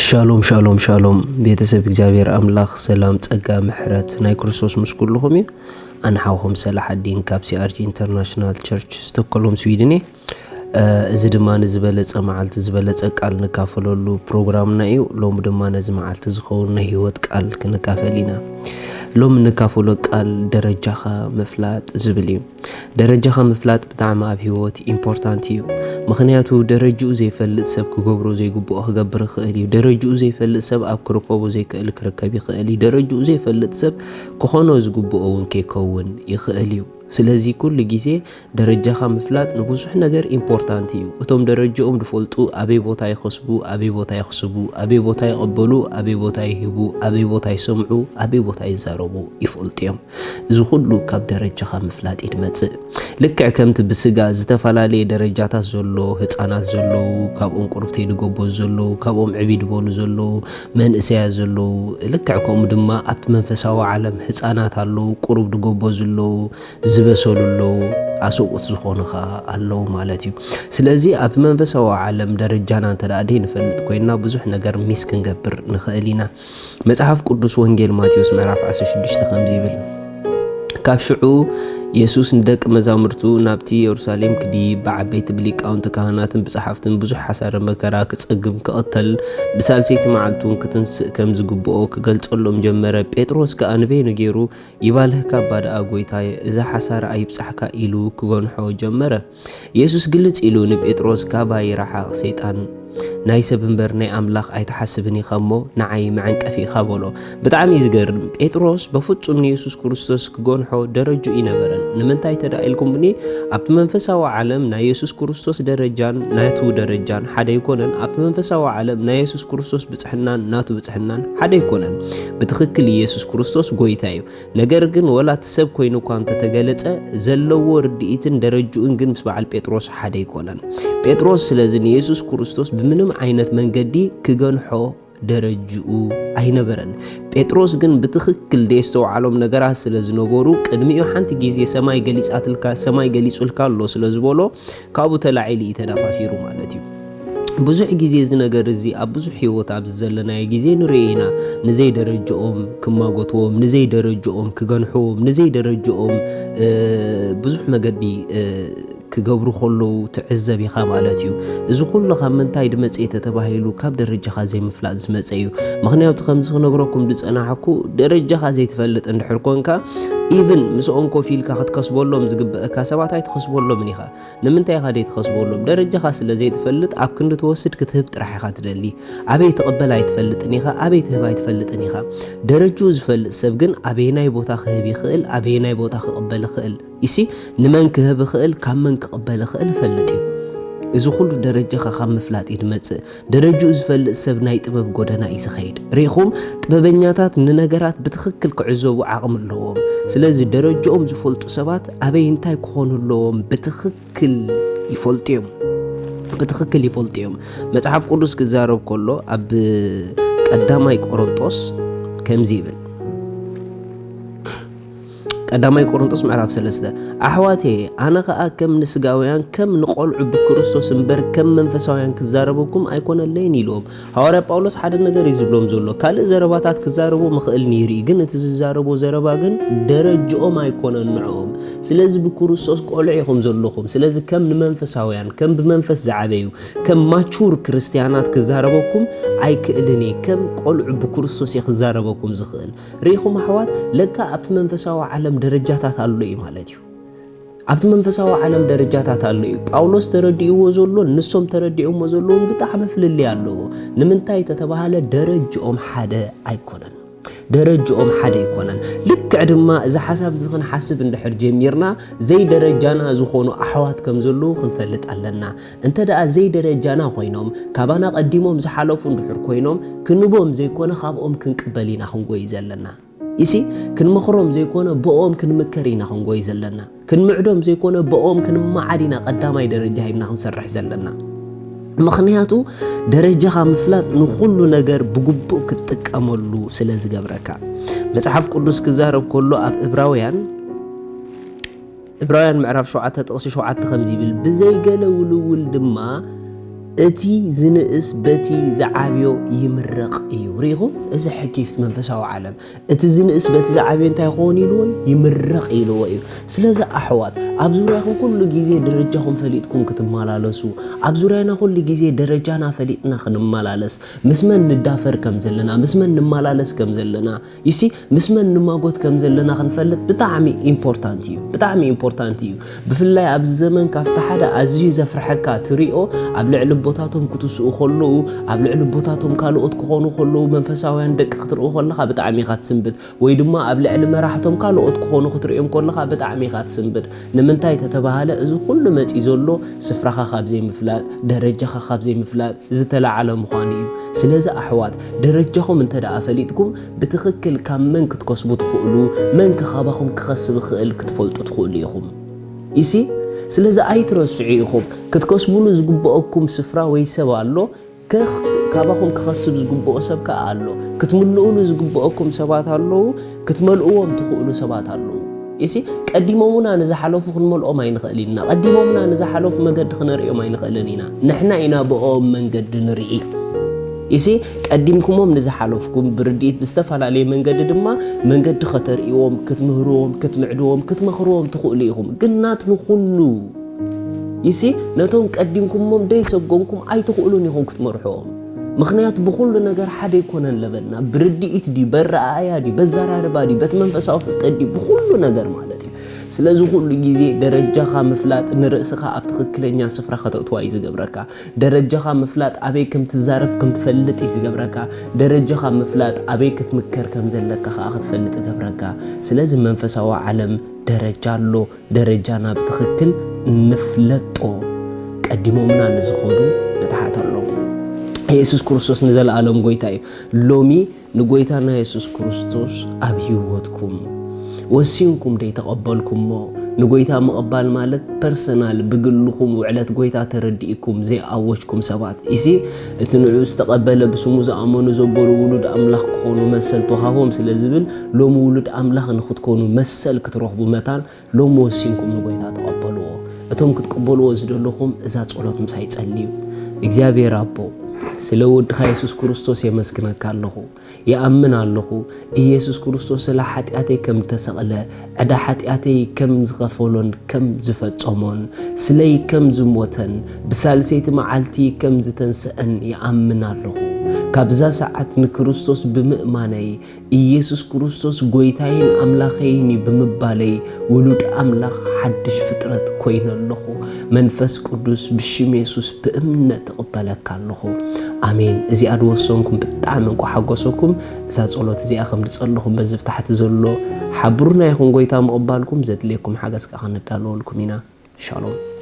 ሻሎም ሻሎም ሻሎም ቤተሰብ እግዚአብሔር አምላኽ ሰላም ጸጋ ምሕረት ናይ ክርስቶስ ምስ ኩልኹም እዩ ኣንሓውኹም ሰላሐዲን ካብ ሲአርጂ ኢንተርናሽናል ቸርች ስቶክሆልም ስዊድን እዚ ድማ ንዝበለጸ መዓልቲ ዝበለጸ ቃል ንካፈለሉ ፕሮግራምና እዩ ሎም ድማ ነዚ መዓልቲ ዝኸውን ናይ ህይወት ቃል ክንካፈል ኢና ሎም ንካፈሎ ቃል ደረጃኻ ምፍላጥ ዝብል እዩ ደረጃኻ ምፍላጥ ብጣዕሚ ኣብ ህይወት ኢምፖርታንት እዩ ምኽንያቱ ደረጃኡ ዘይፈልጥ ሰብ ክገብሮ ዘይግብኦ ክገብር ይኽእል እዩ ደረጃኡ ዘይፈልጥ ሰብ ኣብ ክርከቦ ዘይክእል ክርከብ ይኽእል እዩ ደረጃኡ ዘይፈልጥ ሰብ ክኾኖ ዝግብኦ እውን ከይከውን ይኽእል እዩ ስለዚ ኩሉ ግዜ ደረጃኻ ምፍላጥ ንብዙሕ ነገር ኢምፖርታንት እዩ እቶም ደረጃኦም ዝፈልጡ ኣበይ ቦታ ይኸስቡ ኣበይ ቦታ ይኽስቡ ኣበይ ቦታ ይቕበሉ ኣበይ ቦታ ይህቡ ኣበይ ቦታ ይሰምዑ ኣበይ ቦታ ይዛረቡ ይፈልጡ እዮም እዚ ኩሉ ካብ ደረጃኻ ምፍላጥ ይድመጽእ ልክዕ ከምቲ ብስጋ ዝተፈላለየ ደረጃታት ዘሎ ህፃናት ዘለው ካብኦም ቁርብተይ ድገቦ ዘለው ካብኦም ዕቢድ በሉ ዘለው መንእሰያት ዘለው ልክዕ ከምኡ ድማ ኣብቲ መንፈሳዊ ዓለም ህፃናት ኣለው ቁርብ ድገቦ ዘለው ዝበሰሉለው ኣሰቁት ዝኾኑኻ ኣለው ማለት እዩ ስለዚ ኣብ መንፈሳዊ ዓለም ደረጃና እንተዳኣደ ንፈልጥ ኮይና ብዙሕ ነገር ሚስ ክንገብር ንኽእል ኢና መጽሓፍ ቅዱስ ወንጌል ማቴዎስ ምዕራፍ 16 ከምዚ ይብል ካብ ሽዑ ኢየሱስ ንደቂ መዛሙርቱ ናብቲ ኢየሩሳሌም ክዲብ ብዓበይቲ ሊቃውንቲ ካህናትን ብጸሓፍትን ብዙሕ ሓሳረ መከራ ክጸግም ክቕተል ብሳልሰይቲ መዓልቱን ክትንስእ ከም ዝግብኦ ክገልጸሎም ጀመረ ጴጥሮስ ከዓ ንበይኑ ገይሩ ይባልህካ ባዳኣ ጎይታየ እዛ ሓሳረ ኣይብጻሕካ ኢሉ ክገንሖ ጀመረ ኢየሱስ ግልጽ ኢሉ ንጴጥሮስ ካባይ ረሓቕ ሰይጣን ናይ ሰብ እምበር ናይ ኣምላኽ ኣይተሓስብን ኢኻ እሞ ንዓይ መዐንቀፊ ኢኻ በሎ ብጣዕሚ ዝገርም ጴጥሮስ በፍጹም ንኢየሱስ ክርስቶስ ክገንሖ ደረጃኡ ይነበረን ንምንታይ ተዳኢልኩም ብኒ ኣብቲ መንፈሳዊ ዓለም ናይ ኢየሱስ ክርስቶስ ደረጃን ናቱ ደረጃን ሓደ ይኮነን ኣብቲ መንፈሳዊ ዓለም ናይ ኢየሱስ ክርስቶስ ብጽሕናን ናቱ ብጽሕናን ሓደ ይኮነን ብትኽክል ኢየሱስ ክርስቶስ ጎይታ እዩ ነገር ግን ወላት ሰብ ኮይኑ እኳ እንተተገለጸ ዘለዎ ርድኢትን ደረጃኡን ግን ምስ በዓል ጴጥሮስ ሓደ ይኮነን ጴጥሮስ ስለዚ ንኢየሱስ ክርስቶስ ብምንም ዓይነት መንገዲ ክገንሖ ደረጃኡ ኣይነበረን ጴጥሮስ ግን ብትኽክል ደስተውዓሎም ነገራት ስለ ዝነበሩ ቅድሚኡ ሓንቲ ግዜ ሰማይ ገሊጹልካ ኣሎ ስለ ዝበሎ ካብኡ ተላዒሉ ተዳፋፊሩ ማለት እዩ ብዙሕ ግዜ እዚ ነገር እዚ ኣብ ብዙሕ ህይወት ኣብ ዘለናይ ግዜ ንርኢና ንዘይ ደረጃኦም ክማጎትዎም ንዘይ ደረጃኦም ክገንሕዎም ንዘይ ደረጃኦም ብዙሕ መገዲ ክገብሩ ከለው ትዕዘብ ኢኻ ማለት እዩ እዚ ኩሉ ካብ ምንታይ ድመጽእ ተባሂሉ ካብ ደረጃኻ ዘይምፍላጥ ዝመጽእ እዩ ምኽንያቱ ከምዚ ክነግረኩም ዝጸናሐኩ ደረጃኻ ዘይትፈልጥ እንድሕር ኮንካ ኢቭን ምስኦም ኮፍ ኢልካ ክትከስበሎም ዝግብአካ ሰባት ኣይትኸስበሎምን ኢኻ ንምንታይ ኢኻ ዘይትኸስበሎም ደረጃኻ ስለ ዘይትፈልጥ ኣብ ክንዲ ትወስድ ክትህብ ጥራሕ ኢኻ ትደሊ ኣበይ ትቕበል ኣይትፈልጥን ኢኻ ኣበይ ትህብ ኣይትፈልጥን ኢኻ ደረጃኡ ዝፈልጥ ሰብ ግን ኣበይናይ ቦታ ክህብ ይኽእል ኣበይናይ ቦታ ክቕበል ይኽእል ይሲ ንመን ክህብ ይኽእል ካብ መን ክቕበል ይኽእል ይፈልጥ እዩ እዚ ኩሉ ደረጃኻ ካብ ምፍላጥ ይድመጽእ ደረጃኡ ዝፈልጥ ሰብ ናይ ጥበብ ጎደና እዩ ዝኸይድ ሪኢኹም ጥበበኛታት ንነገራት ብትኽክል ክዕዘቡ ዓቕሚ ኣለዎም ስለዚ ደረጃኦም ዝፈልጡ ሰባት ኣበይ እንታይ ክኾኑ ኣለዎም ብትኽክል ይፈልጡ እዮም መጽሓፍ ቅዱስ ክዛረብ ከሎ ኣብ ቀዳማይ ቆሮንጦስ ከምዚ ይብል ቀዳማይ ቆሮንጦስ ምዕራፍ 3 ኣሕዋቴ ኣነ ከዓ ከም ንስጋውያን ከም ንቆልዑ ብክርስቶስ እምበር ከም መንፈሳውያን ክዛረበኩም ኣይኮነለይን ኢሎም ሐዋርያ ጳውሎስ ሓደ ነገር ይዝብሎም ዘሎ ካልእ ዘረባታት ክዛረቡ ምኽእል ነይሩ ግን እቲ ዝዛረቦ ዘረባ ግን ደረጃኦም ኣይኮነን ንዕኦም ስለዚ ብክርስቶስ ቆልዑ ኢኹም ዘለኹም ስለዚ ከም ንመንፈሳውያን ከም ብመንፈስ ዝዓበዩ ከም ማቹር ክርስቲያናት ክዛረበኩም ኣይክእልን ከም ቆልዑ ብክርስቶስ ክዛረበኩም ዝኽእል ሪኢኹም ኣሕዋት ለካ ኣብቲ መንፈሳዊ ዓለም ደረጃታት ኣሎ እዩ ማለት እዩ ኣብቲ መንፈሳዊ ዓለም ደረጃታት ኣሎ እዩ ጳውሎስ ተረዲእዎ ዘሎ ንሶም ተረዲእሞ ዘለዎም ብጣዕሚ ፍልልይ ኣለዎ ንምንታይ ተተባሃለ ደረጃኦም ሓደ ኣይኮነን ደረጃኦም ሓደ ይኮነን ልክዕ ድማ እዚ ሓሳብ እዚ ክንሓስብ እንድሕር ጀሚርና ዘይ ደረጃና ዝኾኑ ኣሕዋት ከም ዘለዉ ክንፈልጥ ኣለና እንተደኣ ዘይ ደረጃና ኮይኖም ካባና ቀዲሞም ዝሓለፉ እንድሕር ኮይኖም ክንቦም ዘይኮነ ካብኦም ክንቅበል ኢና ክንጎይ ዘለና ይሲ ክንመኽሮም ዘይኮነ በኦም ክንምከር ኢና ክንጎይ ዘለና ክንምዕዶም ዘይኮነ በኦም ክንመዓዲና ቀዳማይ ደረጃ ሂብና ክንሰርሕ ዘለና ምኽንያቱ ደረጃኻ ምፍላጥ ንኹሉ ነገር ብግቡእ ክትጥቀመሉ ስለ ዝገብረካ መጽሓፍ ቅዱስ ክዛረብ ከሎ ኣብ ዕብራውያን ምዕራፍ 7 ጥቕሲ 7 ከምዚ ይብል ብዘይገለ ውልውል ድማ أتي زنقس بتي زعابيو يمرق إيو ريغو إذا حكيفت منفسه عالم أتي زنقس بتي زعابيو انت يخوني لوي يمرق إيلو إيو سلازا أحوات عبزوراكم كل جيزي درجاهم فليتكم كتب مالالسو عبزورانا كل جيزي درجانا فليتنا خدم مالالس مسمن ندافر كم زلنا مسمن نمالالس كم زلنا يسي مسمن نماغوت كم زلنا خنفلت بتعمي إمبورتانتيو بتعمي إمبورتانتيو بفلاي عبز زمن كافتا حدا أزجي زفرحكا تريقو عبلع لبوتاتهم كتسو خلو عبلع لبوتاتهم كالوت كخونو خلو منفساوين دك خطرقو خلخا بتعمي خات سنبت ويدما عبلع لمراحتهم كالوت كخونو خطرقيهم كلخا بتعمي خات سنبت نمنتاي تتبهاله إذا كل ما تيزولو سفرخا خاب زي مفلات درجخا خاب زي مفلات زتلا على مخانيو سلازا أحوات درجخم انت دا أفليتكم بتخكل كام من كتكسبو تخقلو من كخابخم كخسب خقل كتفلتو تخقليخم يسي سلازا أيترسعيخم كتكسبولو زقبقكم سفرا ويسابا اللو كابخم كخسب زقبقو سبكا اللو كتملؤولو زقبقكم سبات اللو كتملؤوهم تخقلو سبات اللو يسي قديمومنا نزحلوف خنملؤ ما ينخلينا قديمومنا نزحلوف مقد خنرئ ما ينخلينا نحنا إنا بقوم من قد نرئي يسي قديمكموم نزحلوفكم برديت بستفعل من قد دما من قد خطرئيوم كتمهروم كتمعدوم كتمخروم تخوليهم قنات نخلو يسي نتوم قديمكموم دي سقونكم أي تخولوني هم كتمرحوهم مخنيات بكل نجار حد يكون لبنا برديت دي برا عيادي بزراربا دي بتمنفساو فقدي بكل نجار مالتي سلازو كل جيزي درجاخا مفلات نرأسخا أبتخكلنيا سفرا خطأتوا يزقبركا درجاخا مفلات أبيكم تزارب كم تفلت يزقبركا درجاخا مفلات أبيك تمكر كم زلكا أخذ فلت يزقبركا سلازم منفساو عالم درجالو درجانا بتخكل نفلتو قدمو منا نزخودو نتحات اللهم يسوع كريستوس نزل عالم قويتاي لومي نقويتانا يسوع كريستوس أبيوتكم وسينكم دي تقبلكم مو نقويتا مقبال مالت برسنال بقلكم وعلات قويتا تردئكم زي أوشكم سبات يسي اتنعوز تقبل بسمو زأمانو زبورو ولود أملاخ كونو مسل توهاهم سلازبل لوم ولود أملاخ نخد كونو مسل كتروخبو متان لوم وسينكم نقويتا تقبلوه اتهم كتقبلوه زدلوكم ازات صولاتم سايت سأليو اكزابي رابو سلود يسوع كريستوس يمسكنك الله يأمن الله يسوع كريستوس سلا حتياتي كم تسقله عدا حتياتي كم زغفولون كم زفتصمون سلي كم زموتن بسالسيت معالتي كم زتنسأن يأمن الله كابزا ساعات نكريستوس بمؤمني يسوع كريستوس غويتاين أملاخيني بمبالي ولود أملاخ حدش فطرة كوين الله منفس قدوس بشم يسوع بأمنة تقبلك الله آمين إذا أدوسونكم بتعملكم حقوسكم إذا صلوات إذا أخم تصلهم بزف تحت زلوا حبرنا يكون قويتا مقبالكم زد لكم حاجة كأخنا تالو لكم هنا شالوم